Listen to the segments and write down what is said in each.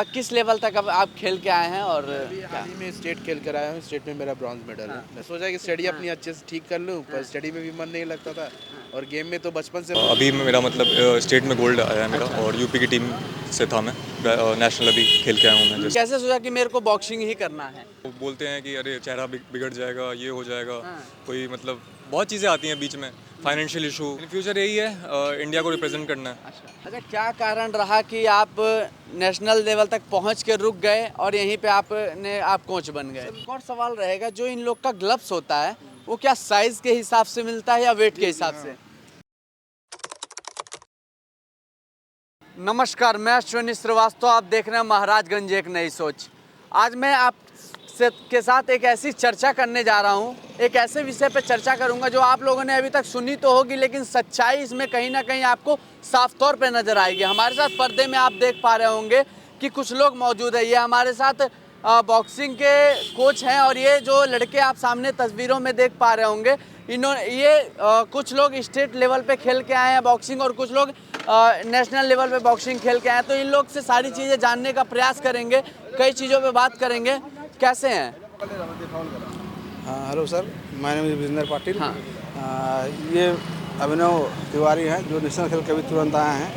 किस लेवल तक अब आप खेल के आए हैं और अभी क्या? हाल ही में स्टेट खेल कर आया हूँ। स्टेट में मेरा ब्रॉन्ज मेडल है। मैं सोचा कि स्टडी अपनी अच्छे से ठीक कर लूँ, पर स्टडी में भी मन नहीं लगता था और गेम में तो बचपन से अभी मेरा मतलब स्टेट में गोल्ड आया है मेरा। और यूपी की टीम से था मैं। नेशनल अभी खेल के आया हूँ मैं। जैसे कैसे सोचा कि मेरे को बॉक्सिंग ही करना है? वो बोलते हैं कि अरे चेहरा बिगड़ जाएगा, ये हो जाएगा, हाँ। कोई मतलब बहुत चीज़ें आती हैं बीच में, फाइनेंशियल इशू। इन फ्यूचर यही है, इंडिया को रिप्रेजेंट करना है। अच्छा, क्या कारण रहा कि आप नेशनल लेवल तक पहुंच के रुक गए और यहीं पे आप कोच बन गए? एक और सवाल रहेगा, जो इन लोग का ग्लव्स होता है वो क्या साइज के हिसाब से मिलता है या वेट के हिसाब से? नमस्कार, मैं अश्विनी श्रीवास्तव, आप देख रहे हैं महाराजगंज एक नई सोच। आज मैं आप के साथ एक ऐसी चर्चा करने जा रहा हूं, एक ऐसे विषय पर चर्चा करूंगा जो आप लोगों ने अभी तक सुनी तो होगी, लेकिन सच्चाई इसमें कहीं ना कहीं आपको साफ तौर पे नज़र आएगी। हमारे साथ पर्दे में आप देख पा रहे होंगे कि कुछ लोग मौजूद है। ये हमारे साथ बॉक्सिंग के कोच हैं और ये जो लड़के आप सामने तस्वीरों में देख पा रहे होंगे, कुछ लोग स्टेट लेवल पे खेल के आए हैं बॉक्सिंग और कुछ लोग नेशनल लेवल पे बॉक्सिंग खेल के आए हैं। तो इन लोग से सारी चीज़ें जानने का प्रयास करेंगे, कई चीज़ों पे बात करेंगे। कैसे हैं? हाँ, hello sir, my name is Vijendra Patil. हाँ। ये अभिनव तिवारी हैं जो नेशनल खेल के अभी तुरंत आए हैं।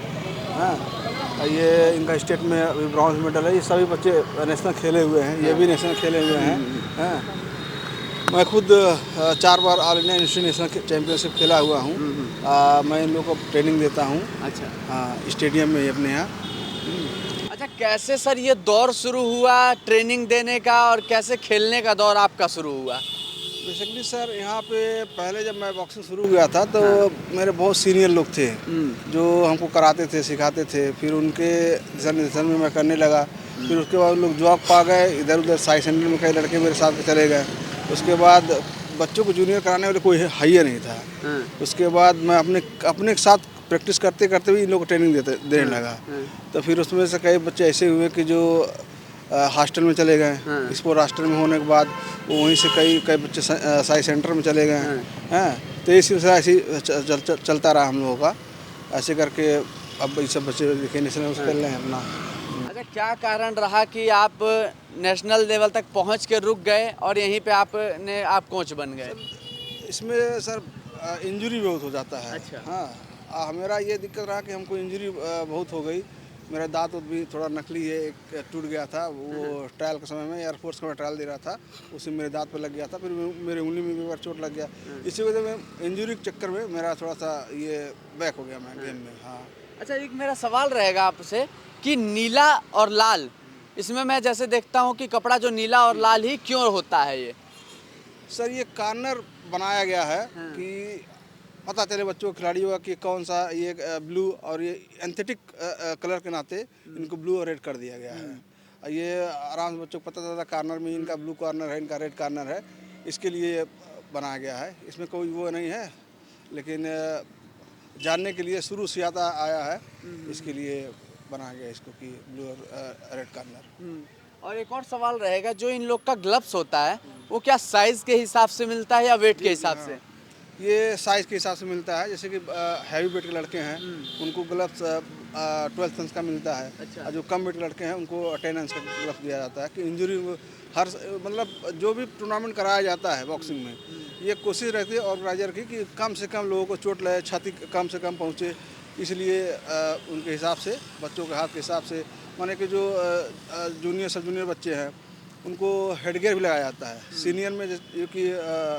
हाँ, ये इनका स्टेट में अभी ब्रॉन्ज मेडल है। ये सभी बच्चे नेशनल खेले हुए हैं, ये भी नेशनल खेले हुए हैं। हाँ, मैं खुद 4 बार ऑल इंडिया नेशनल चैम्पियनशिप खेला हुआ हूँ। मैं इन लोगों को ट्रेनिंग देता हूँ। अच्छा। हाँ, स्टेडियम में अपने यहाँ। अच्छा, कैसे सर ये दौर शुरू हुआ ट्रेनिंग देने का और कैसे खेलने का दौर आपका शुरू हुआ? बेसिकली सर, यहाँ पे पहले जब मैं बॉक्सिंग शुरू हुआ था तो मेरे बहुत सीनियर लोग थे जो हमको कराते थे, सिखाते थे। फिर उनके दिशा निर्देशन में मैं करने लगा। फिर उसके बाद लोग जॉब पा गए, इधर उधर साई सेंटर में कई लड़के मेरे साथ चले गए। उसके बाद बच्चों को जूनियर कराने वाले कोई हाइयर नहीं था। उसके बाद मैं अपने साथ प्रैक्टिस करते करते भी इन लोग को ट्रेनिंग देने लगा। तो फिर उसमें से कई बच्चे ऐसे हुए कि जो हॉस्टल में चले गए। स्पोर्ट हॉस्टल में होने के बाद वो वहीं से कई बच्चे साई सेंटर में चले गए हैं। तो ये सिलसिला ऐसे चलता रहा हम लोगों का। ऐसे करके अब ये सब बच्चे देखे नेशनल खेल रहे हैं अपना। अच्छा, क्या कारण रहा कि आप नेशनल लेवल तक पहुंच के रुक गए और यहीं पे आप कोच बन गए? इसमें सर इंजरी बहुत हो जाता है। अच्छा। हाँ, मेरा ये दिक्कत रहा कि हमको इंजरी बहुत हो गई। मेरा दांत भी थोड़ा नकली है, एक टूट गया था। वो ट्रायल के समय में एयरफोर्स का मैं ट्रायल दे रहा था, उसी मेरे दांत पे लग गया था। फिर मेरे उंगली में भी बार चोट लग गया। इसी वजह से इंजरी के चक्कर में मेरा थोड़ा सा ये बैक हो गया मैं गेम में। हाँ। अच्छा, एक मेरा सवाल रहेगा आपसे कि नीला और लाल, इसमें मैं जैसे देखता हूँ कि कपड़ा जो नीला और लाल ही क्यों होता है ये? सर, ये कॉर्नर बनाया गया है कि पता चले बच्चों को, खिलाड़ियों का कि कौन सा ये ब्लू और ये एंथेटिक कलर के नाते इनको ब्लू और रेड कर दिया गया है। ये आराम से बच्चों को पता चलता कॉर्नर में इनका ब्लू कॉर्नर है, इनका रेड कॉर्नर है। इसके लिए बनाया गया है। इसमें कोई वो नहीं है, लेकिन जानने के लिए शुरू से आता आया है, इसके लिए बनाया गया इसको कि ब्लू और रेड कॉर्नर। और एक और सवाल रहेगा, जो इन लोग का ग्लव्स होता है वो क्या साइज के हिसाब से मिलता है या वेट के हिसाब से? ये साइज़ के हिसाब से मिलता है। जैसे कि हैवी वेट के लड़के हैं उनको ग्लव्स 12 इंच का मिलता है। अच्छा। और जो कम वेट के लड़के हैं उनको 10 इंच का ग्लव्स दिया जाता है कि इंजरी मतलब जो भी टूर्नामेंट कराया जाता है बॉक्सिंग में, ये कोशिश रहती है ऑर्गेनाइजर की कि कम से कम लोगों को चोट लगे, छाती कम से कम पहुँचे। इसलिए उनके हिसाब से, बच्चों के हाथ के हिसाब से, माने कि जो जूनियर सब जूनियर बच्चे हैं उनको हेडगियर भी लगाया जाता है। सीनियर में जो कि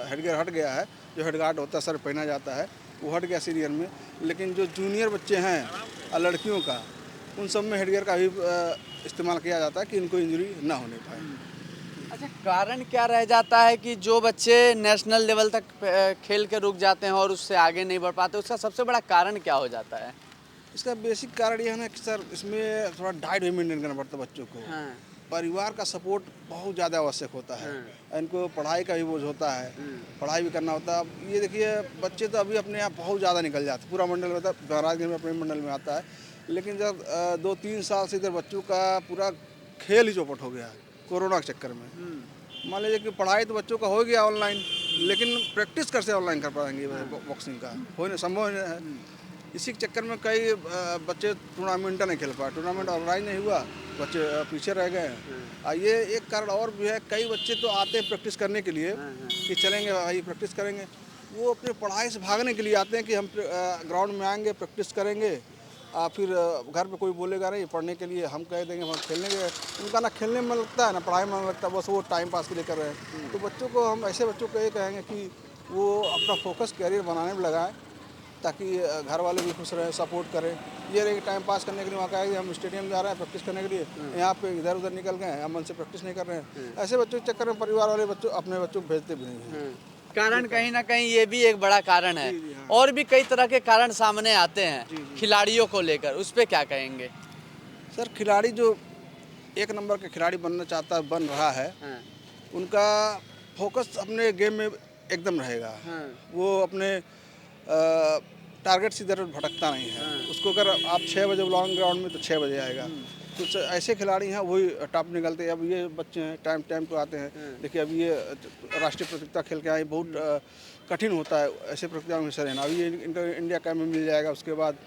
हेडगियर हट गया है, जो हेडगार्ड होता है सर पहना जाता है, वो हट गया सीनियर में। लेकिन जो जूनियर बच्चे हैं लड़कियों का, उन सब में हेडगियर का भी इस्तेमाल किया जाता है कि इनको इंजरी ना होने पाए। अच्छा, कारण क्या रह जाता है कि जो बच्चे नेशनल लेवल तक खेल के रुक जाते हैं और उससे आगे नहीं बढ़ पाते, उसका सबसे बड़ा कारण क्या हो जाता है? इसका बेसिक कारण ये है ना कि सर इसमें थोड़ा डाइट भी मेंटेन करना पड़ता है बच्चों को। परिवार का सपोर्ट बहुत ज़्यादा आवश्यक होता है। इनको पढ़ाई का भी बोझ होता है, पढ़ाई भी करना होता है। अब ये देखिए, बच्चे तो अभी अपने यहाँ बहुत ज़्यादा निकल जाते, पूरा मंडल में, महाराजगंज में अपने मंडल में आता है। लेकिन जब 2-3 साल से इधर बच्चों का पूरा खेल ही चौपट हो गया है कोरोना के चक्कर में। मान लीजिए कि पढ़ाई तो बच्चों का हो गया ऑनलाइन, लेकिन प्रैक्टिस कैसे ऑनलाइन कर पाएंगे बॉक्सिंग का? हो नहीं, संभव नहीं है। इसी के चक्कर में कई बच्चे टूर्नामेंट नहीं खेल पाए, टूर्नामेंट ऑर्गेनाइज नहीं हुआ, बच्चे पीछे रह गए हैं। ये एक कारण और भी है, कई बच्चे तो आते हैं प्रैक्टिस करने के लिए कि चलेंगे भाई प्रैक्टिस करेंगे, वो अपने पढ़ाई से भागने के लिए आते हैं कि हम ग्राउंड में आएंगे प्रैक्टिस करेंगे, फिर घर पे कोई बोलेगा नहीं पढ़ने के लिए, हम कह देंगे हम खेलने के, उनका ना खेलने में लगता है ना पढ़ाई में लगता है, बस वो टाइम पास के लिए कर रहे हैं। तो बच्चों को हम ऐसे बच्चों को ये कहेंगे कि वो अपना फोकस कैरियर बनाने में लगाएं, ताकि घर वाले भी खुश रहें, सपोर्ट करें। ये नहीं कि टाइम पास करने के लिए वहाँ कहेंगे हम स्टेडियम जा रहे हैं प्रैक्टिस करने के लिए, यहाँ पे इधर उधर निकल गए, हम मन से प्रैक्टिस नहीं कर रहे हैं। ऐसे बच्चों के चक्कर में परिवार वाले बच्चों अपने बच्चों को भेजते भी नहीं हैं। कारण कहीं ना कहीं ये भी एक बड़ा कारण है। और भी कई तरह के कारण सामने आते हैं खिलाड़ियों को लेकर, उस पर क्या कहेंगे? सर खिलाड़ी जो एक नंबर के खिलाड़ी बनना चाहता है, बन रहा है, उनका फोकस अपने गेम में एकदम रहेगा। वो अपने टारगेट से इधर भटकता नहीं है। उसको अगर आप 6 बजे बुलाओगे ग्राउंड में तो 6 बजे आएगा। कुछ ऐसे खिलाड़ी हैं वही टॉप निकलते हैं। अब ये बच्चे हैं टाइम को आते हैं। देखिए अब ये राष्ट्रीय प्रतियोगिता खेल के आए, बहुत कठिन होता है ऐसे प्रतियोगिता में हिस्सा लेना। अभी ये इंडिया कैंप में मिल जाएगा, उसके बाद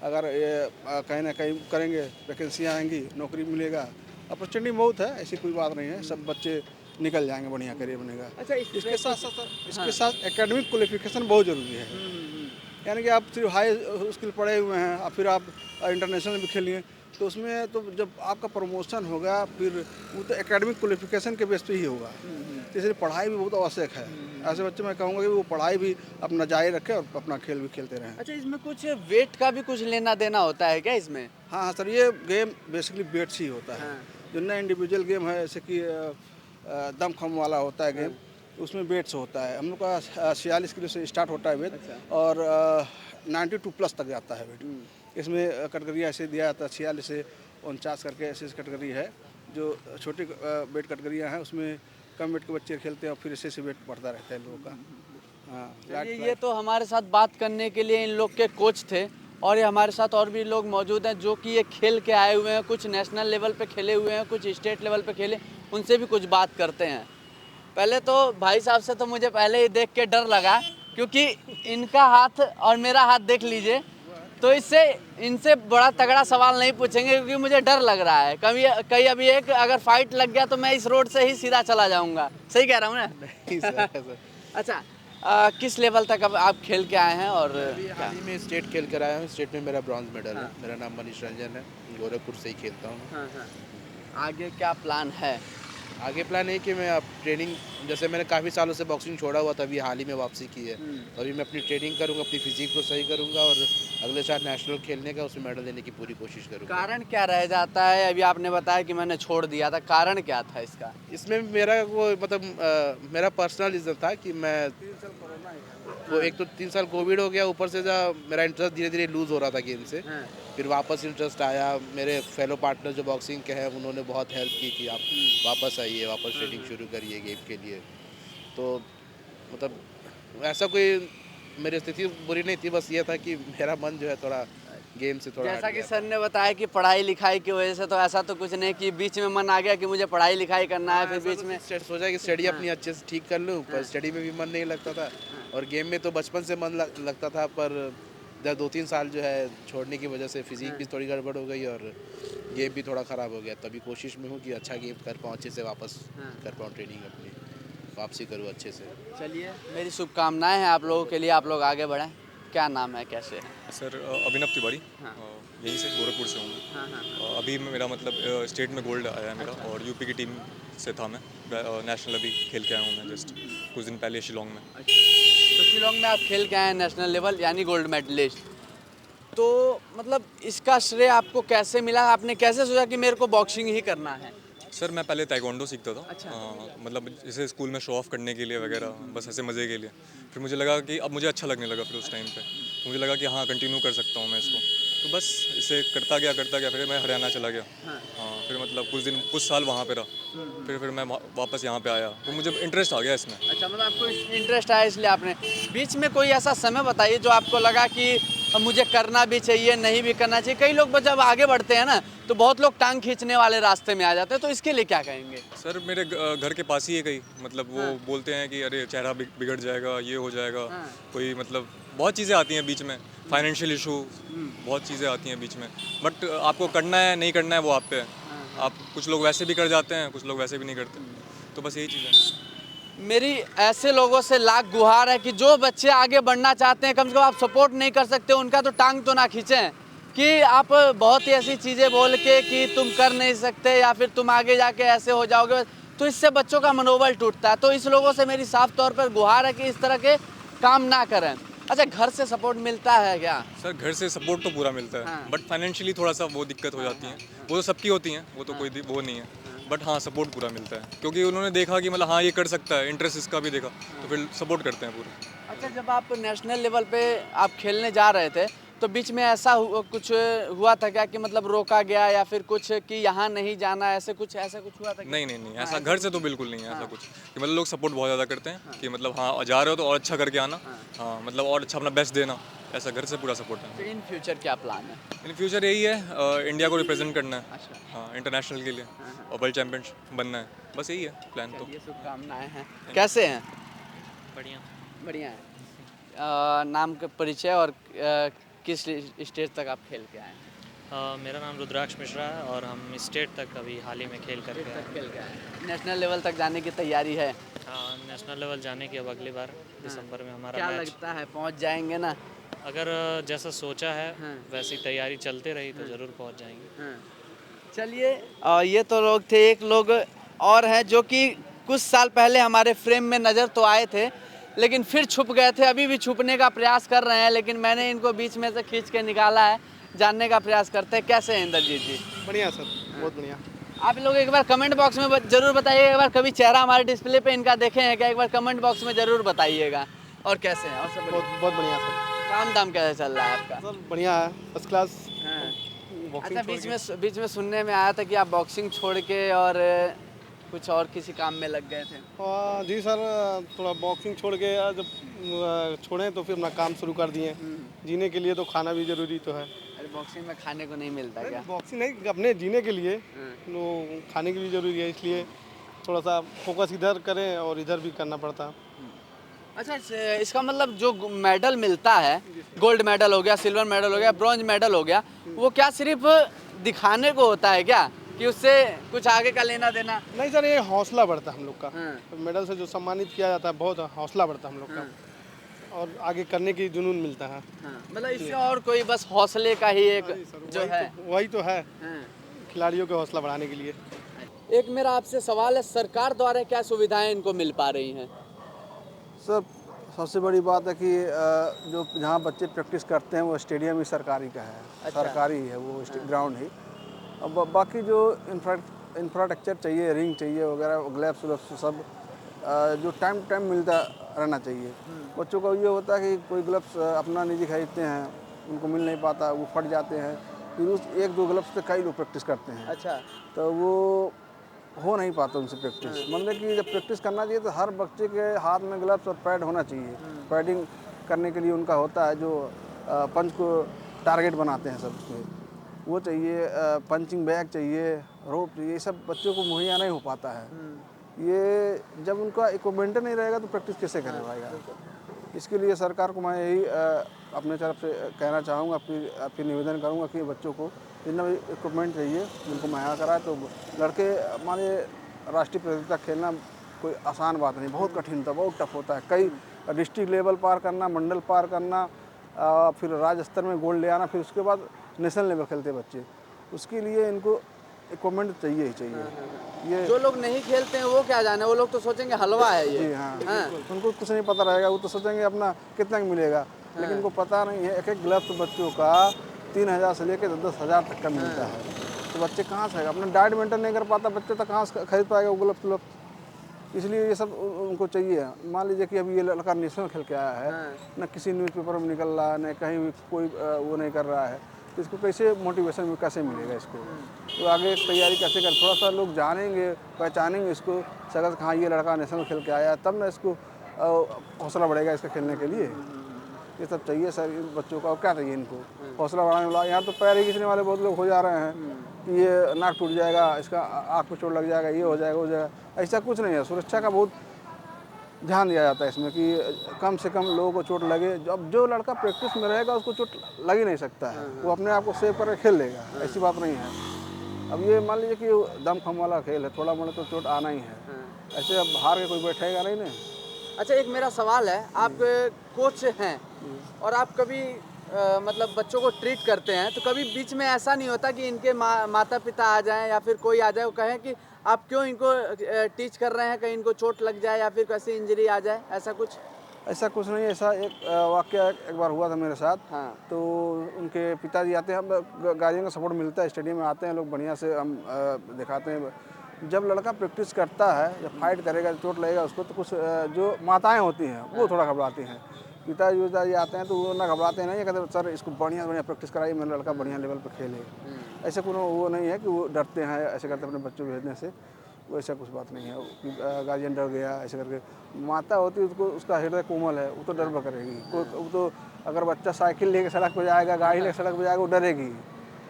अगर ये कहीं ना कहीं करेंगे, वैकेंसियाँ आएंगी, नौकरी मिलेगा, अपॉर्चुनिटी बहुत है, ऐसी कोई बात नहीं है। सब बच्चे निकल जाएंगे, बढ़िया करियर बनेगा। अच्छा, इसके साथ एकेडमिक क्वालिफिकेशन बहुत ज़रूरी है। यानी कि आप सिर्फ हाई स्किल पढ़े हुए हैं और फिर आप इंटरनेशनल भी खेलिए, तो उसमें तो जब आपका प्रमोशन होगा फिर वो तो एकेडमिक क्वालिफिकेशन के बेस पे ही होगा। तो इसलिए पढ़ाई भी बहुत आवश्यक है। ऐसे बच्चे मैं कहूँगा कि वो पढ़ाई भी अपना जारी रखें और अपना खेल भी खेलते रहें। अच्छा, इसमें कुछ वेट का भी कुछ लेना देना होता है क्या इसमें? हाँ सर, ये गेम बेसिकली वेट्स ही होता है। जो नया इंडिविजुअल गेम है, जैसे कि दम खम वाला होता है गेम, उसमें वेट्स होता है। हम लोग का 46 किलो से स्टार्ट होता है वेट। अच्छा। और 92 प्लस तक जाता है वेट। इसमें कैटेगरी ऐसे दिया जाता है 46 से 49 करके ऐसे कैटेगरी है। जो छोटी वेट कैटेगरियाँ हैं उसमें कम वेट के बच्चे खेलते हैं और फिर ऐसे वेट बढ़ता रहता है लोगों का। हाँ, ये तो हमारे साथ बात करने के लिए इन लोग के कोच थे, और ये हमारे साथ और भी लोग मौजूद हैं जो कि ये खेल के आए हुए हैं। कुछ नेशनल लेवल पे खेले हुए हैं, कुछ स्टेट लेवल पे खेले, उनसे भी कुछ बात करते हैं। पहले तो भाई साहब से तो मुझे पहले ही देख के डर लगा, क्योंकि इनका हाथ और मेरा हाथ देख लीजिए, तो इनसे बड़ा तगड़ा सवाल नहीं पूछेंगे, क्योंकि मुझे डर लग रहा है। कहीं अभी एक अगर फाइट लग गया तो मैं इस रोड से ही सीधा चला जाऊंगा। सही कह रहा हूँ ना? अच्छा, किस लेवल तक अब आप खेल के आए हैं? और हाल ही में स्टेट खेल कर आया हूँ। स्टेट में मेरा ब्रॉन्ज मेडल है। मेरा नाम मनीष रंजन है, गोरखपुर से ही खेलता हूँ। आगे क्या प्लान है? आगे प्लान है कि मैं अब ट्रेनिंग, जैसे मैंने काफ़ी सालों से बॉक्सिंग छोड़ा हुआ था, अभी हाल ही में वापसी की है। तो अभी मैं अपनी ट्रेनिंग करूँगा, अपनी फिजिक को सही करूँगा और अगले साल नेशनल खेलने का, उसमें मेडल लेने की पूरी कोशिश करूँगा। कारण क्या रह जाता है? अभी आपने बताया कि मैंने छोड़ दिया था, कारण क्या था इसका? इसमें मेरा वो मतलब मेरा पर्सनल रीज़न था कि मैं वो एक तो 3 साल कोविड हो गया, ऊपर से मेरा इंटरेस्ट धीरे धीरे लूज़ हो रहा था गेम से। फिर वापस इंटरेस्ट आया। मेरे फेलो पार्टनर जो बॉक्सिंग के हैं उन्होंने बहुत हेल्प की कि आप वापस आइए, वापस ट्रेनिंग शुरू करिए गेम के लिए। तो मतलब ऐसा कोई मेरी स्थिति बुरी नहीं थी, बस ये था कि मेरा मन जो है थोड़ा गेम से थोड़ा जैसा कि सर ने बताया कि पढ़ाई लिखाई की वजह से, तो ऐसा तो कुछ नहीं कि बीच में मन आ गया कि मुझे पढ़ाई लिखाई करना है, फिर बीच में सोचा कि स्टडी अपनी अच्छे से ठीक कर लूँ, पर स्टडी में भी मन नहीं लगता था और गेम में तो बचपन से मन लगता था। पर जब 2-3 साल जो है छोड़ने की वजह से फिजिक भी थोड़ी गड़बड़ हो गई और गेम भी थोड़ा ख़राब हो गया। तभी कोशिश में हूँ कि अच्छा गेम कर पाऊँ, अच्छे से वापस कर पाऊँ, ट्रेनिंग अपनी वापसी करूँ अच्छे से। चलिए, मेरी शुभकामनाएं हैं आप लोगों के लिए, आप लोग आगे बढ़ें। क्या नाम है, कैसे है? सर अभिनव तिवारी, यहीं से गोरखपुर से हूँ मैं। अभी मेरा मतलब स्टेट में गोल्ड आया है मेरा। अच्छा। और यूपी की टीम से था मैं, नेशनल अभी खेल के आया हूँ मैं जस्ट कुछ दिन पहले शिलोंग में। अच्छा, तो शिलोंग में आप खेल के आए हैं नेशनल लेवल, यानी गोल्ड मेडलिस्ट। तो मतलब इसका श्रेय आपको कैसे मिला? आपने कैसे सोचा कि मेरे को बॉक्सिंग ही करना है? सर मैं पहले ताइक्वांडो सीखता था। अच्छा। मतलब जैसे स्कूल में शो ऑफ करने के लिए वगैरह, बस ऐसे मज़े के लिए। फिर मुझे लगा कि अब मुझे अच्छा लगने लगा। फिर उस टाइम पे मुझे लगा कि हाँ कंटिन्यू कर सकता हूँ मैं इसको। तो बस इसे करता गया। फिर मैं हरियाणा चला गया। हाँ, फिर मतलब कुछ साल वहाँ पे रहा। फिर मैं वापस यहाँ पे आया, तो मुझे इंटरेस्ट आ गया इसमें। अच्छा, मतलब आपको इंटरेस्ट आया इसलिए आपने। बीच में कोई ऐसा समय बताइए जो आपको लगा कि मुझे करना भी चाहिए, नहीं भी करना चाहिए। कई लोग जब आगे बढ़ते हैं ना, तो बहुत लोग टांग खींचने वाले रास्ते में आ जाते हैं, तो इसके लिए क्या कहेंगे? सर मेरे घर के पास ही है कई, मतलब वो बोलते हैं कि अरे चेहरा बिगड़ जाएगा, ये हो जाएगा। कोई मतलब बहुत चीज़ें आती हैं बीच में, फाइनेंशियल इशू, बहुत चीज़ें आती हैं बीच में। बट आपको करना है नहीं करना है वो आप पे है। आप कुछ लोग वैसे भी कर जाते हैं, कुछ लोग वैसे भी नहीं करते, तो बस यही चीज़ है। मेरी ऐसे लोगों से लाख गुहार है कि जो बच्चे आगे बढ़ना चाहते हैं, कम से कम आप सपोर्ट नहीं कर सकते उनका तो टांग तो ना खींचें कि आप बहुत ही ऐसी चीज़ें बोल के कि तुम कर नहीं सकते या फिर तुम आगे जाके ऐसे हो जाओगे, तो इससे बच्चों का मनोबल टूटता है। तो इस लोगों से मेरी साफ तौर पर गुहार है कि इस तरह के काम ना करें। अच्छा, घर से सपोर्ट मिलता है क्या? सर घर से सपोर्ट तो पूरा मिलता है, हाँ। बट फाइनेंशियली थोड़ा सा वो दिक्कत हो जाती है। वो तो सबकी होती हैं, वो तो कोई वो नहीं है, बट हाँ सपोर्ट पूरा मिलता है क्योंकि उन्होंने देखा कि मतलब हाँ ये कर सकता है, इंटरेस्ट इसका भी देखा, तो फिर सपोर्ट करते हैं पूरा। अच्छा, जब आप नेशनल लेवल पे आप खेलने जा रहे थे तो बीच में ऐसा कुछ हुआ था क्या कि मतलब रोका गया या फिर कुछ कि यहाँ नहीं जाना, ऐसा कुछ हुआ था क्या? नहीं ऐसा घर से तो बिल्कुल नहीं है ऐसा कुछ कि मतलब लोग सपोर्ट बहुत ज़्यादा करते हैं कि मतलब हाँ जा रहे हो तो और अच्छा करके आना, हाँ मतलब और अच्छा अपना बेस्ट देना, ऐसा घर से पूरा सपोर्ट है। तो इन फ्यूचर क्या प्लान है? इन फ्यूचर यही है, इंडिया को रिप्रेजेंट करना है, अच्छा, हाँ इंटरनेशनल के लिए और वर्ल्ड चैंपियन बनना है, बस यही है प्लान तो। ये शुभकामनाएं हैं। कैसे हैं? बढ़िया। बढ़िया है। नाम का परिचय और किस स्टेज तक आप खेल के आए हैं? मेरा नाम रुद्राक्ष मिश्रा है और हम स्टेट तक अभी हाल ही में खेल करके आए हैं। खेल के आए हैं। नेशनल लेवल तक जाने की तैयारी है? नेशनल लेवल जाने की अब अगली बार दिसंबर में हमारा क्या मैच। लगता है पहुंच जाएंगे ना? अगर जैसा सोचा है हाँ। वैसी तैयारी चलते रही तो ज़रूर पहुंच जाएंगे। चलिए, ये तो लोग थे। एक लोग और हैं जो कि कुछ साल पहले हमारे फ्रेम में नज़र तो आए थे लेकिन फिर छुप गए थे, अभी भी छुपने का प्रयास कर रहे हैं, लेकिन मैंने इनको बीच में से खींच के निकाला है। जानने का प्रयास करते हैं कैसे हैं इंद्रजीत जी? बढ़िया सर, बहुत बढ़िया। आप लोग एक बार कमेंट बॉक्स में जरूर बताइएगा, एक बार कभी चेहरा हमारे डिस्प्ले पे इनका देखे हैं क्या, एक बार कमेंट बॉक्स में जरूर बताइएगा। और कैसे हैं? और सब बढ़िया? बहुत बढ़िया सर। काम दाम कैसे चल रहा है आपका? सर बढ़िया है, फर्स्ट क्लास। अच्छा, बीच में सुनने में आया था कि आप बॉक्सिंग छोड़ के और कुछ और किसी काम में लग गए थे। जी सर, थोड़ा बॉक्सिंग छोड़ के जब छोड़े तो फिर अपना काम शुरू कर दिए। जीने के लिए तो खाना भी जरूरी तो है। अरे बॉक्सिंग में खाने को नहीं मिलता क्या? बॉक्सिंग नहीं, अपने जीने के लिए तो खाने की भी जरूरी है, इसलिए थोड़ा सा फोकस इधर करें और इधर भी करना पड़ता है। अच्छा, इसका मतलब जो मेडल मिलता है, गोल्ड मेडल हो गया, सिल्वर मेडल हो गया, ब्रॉन्ज मेडल हो गया, वो क्या सिर्फ दिखाने को होता है क्या कि उससे कुछ आगे का लेना देना? नहीं सर, ये हौसला बढ़ता है हम लोग का। हाँ। मेडल से जो सम्मानित किया जाता है, बहुत हौसला बढ़ता है हम लोग का और आगे करने की जुनून मिलता है। मतलब इससे और कोई बस हौसले का ही एक जो है। वही तो है, खिलाड़ियों का हौसला बढ़ाने के लिए। एक मेरा आपसे सवाल है, सरकार द्वारा क्या सुविधाएं इनको मिल पा रही हैं? सर सबसे बड़ी बात है कि जो जहाँ बच्चे प्रैक्टिस करते हैं वो स्टेडियम ही सरकारी का है। अच्छा। सरकारी है वो ग्राउंड ही। अब बाकी जो इंफ्रास्ट्रक्चर चाहिए, रिंग चाहिए वगैरह, ग्लव्स व्लव्स सब जो टाइम टाइम मिलता रहना चाहिए। बच्चों का ये होता है कि कोई ग्लव्स अपना निजी खरीदते हैं, उनको मिल नहीं पाता, वो फट जाते हैं, फिर उस एक दो ग्लव्स से कई लोग प्रैक्टिस करते हैं। अच्छा। तो वो हो नहीं पाता उनसे प्रैक्टिस। मतलब कि जब प्रैक्टिस करना चाहिए तो हर बच्चे के हाथ में ग्लव्स और पैड होना चाहिए। पैडिंग करने के लिए उनका होता है जो पंच को टारगेट बनाते हैं सब उसमें, वो चाहिए। पंचिंग बैग चाहिए, रोप चाहिए, ये सब बच्चों को मुहैया नहीं हो पाता है। ये जब उनका इक्विपमेंट नहीं रहेगा तो प्रैक्टिस कैसे कर पाएगा? इसके लिए सरकार को मैं यही अपने तरफ से कहना चाहूँगा, फिर निवेदन करूँगा कि बच्चों को जितना भी इक्विपमेंट चाहिए उनको मुहैया कराए। तो लड़के हमारे राष्ट्रीय प्रतियोगिता खेलना कोई आसान बात नहीं, बहुत कठिन होता है, बहुत टफ होता है। कई डिस्ट्रिक्ट लेवल पार करना, मंडल पार करना, फिर राज्य स्तर में गोल्ड ले आना, फिर उसके बाद नेशनल लेवल खेलते बच्चे। उसके लिए इनको इक्विपमेंट चाहिए ही चाहिए। ये जो लोग नहीं खेलते हैं वो क्या जाने, वो लोग तो सोचेंगे हलवा है ये। जी हाँ, उनको कुछ नहीं पता रहेगा, वो तो सोचेंगे अपना कितना मिलेगा, लेकिन उनको पता नहीं है। एक एक ग्लव्स तो बच्चों का 3000 से लेकर 10,000 तक का मिलता है। तो बच्चे कहाँ से अपना डाइट मेंटेन नहीं कर पाता बच्चे, तो कहाँ से खरीद पाएगा वो ग्लव्स? इसलिए ये सब उनको चाहिए। मान लीजिए कि अभी ये लड़का नेशनल खेल के आया है, न किसी न्यूज़पेपर में निकल रहा है, न कहीं भी कोई वो नहीं कर रहा है, तो इसको कैसे मोटिवेशन कैसे मिलेगा इसको? तो आगे तैयारी कैसे कर? थोड़ा सा लोग जानेंगे, पहचानेंगे इसको, सगल हाँ ये लड़का नेशनल खेल के आया, तब ना इसको हौसला बढ़ेगा इसका खेलने के लिए। ये सब चाहिए सर इन बच्चों का। और क्या चाहिए इनको? हौसला बढ़ाने वाला। यहाँ तो पैर ही खींचने वाले बहुत लोग हो जा रहे हैं कि ये नाक टूट जाएगा, इसका आँख में चोट लग जाएगा, ये हो जाएगा, हो जाएगा। ऐसा कुछ नहीं है। सुरक्षा का बहुत ध्यान दिया जाता है इसमें कि कम से कम लोगों को चोट लगे। अब जो लड़का प्रैक्टिस में रहेगा उसको चोट लग ही नहीं सकता है, वो अपने आप को सेव करके खेल लेगा, ऐसी बात नहीं है। अब ये मान लीजिए कि दमखम वाला खेल है, थोड़ा मोड़ा तो चोट आना ही है, ऐसे अब हार के कोई बैठेगा नहीं ना। अच्छा, एक मेरा सवाल है, आप कोच हैं और आप कभी मतलब बच्चों को ट्रीट करते हैं, तो कभी बीच में ऐसा नहीं होता कि इनके माता पिता आ जाएं या फिर कोई आ जाए वो कहें कि आप क्यों इनको टीच कर रहे हैं, कहीं इनको चोट लग जाए या फिर कैसी इंजरी आ जाए, ऐसा कुछ? ऐसा कुछ नहीं, ऐसा एक वाकया एक बार हुआ था मेरे साथ। हाँ। तो उनके पिताजी आते हैं, हम गार्जियन का सपोर्ट मिलता है, स्टेडियम में आते हैं लोग, बढ़िया से हम दिखाते हैं। जब लड़का प्रैक्टिस करता है, जब फाइट करेगा, चोट लगेगा उसको, तो कुछ जो माताएं होती हैं वो थोड़ा घबराती हैं। पिताजी आते हैं तो वो ना घबराते नहीं, कहते सर इसको बढ़िया प्रैक्टिस कराइए, मेरा लड़का बढ़िया लेवल पर खेले। ऐसे कोनो वो नहीं है कि वो डरते हैं, ऐसे करते अपने बच्चों को भेजने से, वैसा कुछ बात नहीं है कि गार्जियन डर गया ऐसे करके। माता होती है उसको, उसका हृदय कोमल है, वो तो डर करेगी। वो तो अगर बच्चा साइकिल लेके सड़क पर जाएगा, गाड़ी लेके सड़क पर जाएगा, वो डरेगी,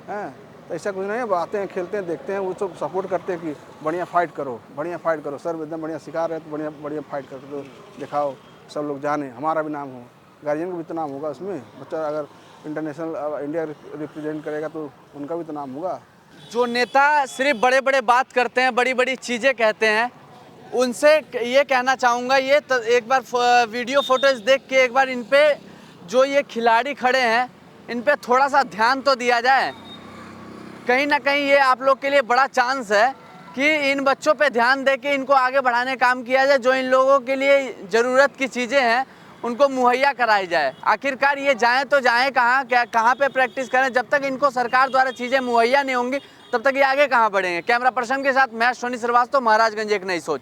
हैं? तो ऐसा कुछ नहीं है, आते हैं, खेलते हैं, देखते हैं, वो सब सपोर्ट करते हैं कि बढ़िया फाइट करो, बढ़िया फाइट करो, सर एकदम बढ़िया सिखा रहे हैं तो बढ़िया बढ़िया फाइट करो, तो दिखाओ, सब लोग जाने, हमारा भी नाम हो, गार्जियन का भी तो नाम होगा उसमें। बच्चा अगर इंटरनेशनल इंडिया रिप्रेजेंट करेगा तो उनका भी तो नाम होगा। जो नेता सिर्फ बड़े बड़े बात करते हैं, बड़ी बड़ी चीज़ें कहते हैं, उनसे ये कहना चाहूँगा, ये एक बार वीडियो फोटोज देख के एक बार इन पे जो ये खिलाड़ी खड़े हैं इन पे थोड़ा सा ध्यान तो दिया जाए। कहीं ना कहीं ये आप लोग के लिए बड़ा चांस है कि इन बच्चों पे ध्यान दे के इनको आगे बढ़ाने का काम किया जाए, जो इन लोगों के लिए ज़रूरत की चीज़ें हैं उनको मुहैया कराई जाए। आखिरकार ये जाएं तो जाएं कहाँ, क्या कहाँ पे प्रैक्टिस करें? जब तक इनको सरकार द्वारा चीज़ें मुहैया नहीं होंगी तब तक ये आगे कहाँ बढ़ेंगे। कैमरा पर्सन के साथ मैं सोनी श्रीवास्तव, महाराजगंज एक नई सोच।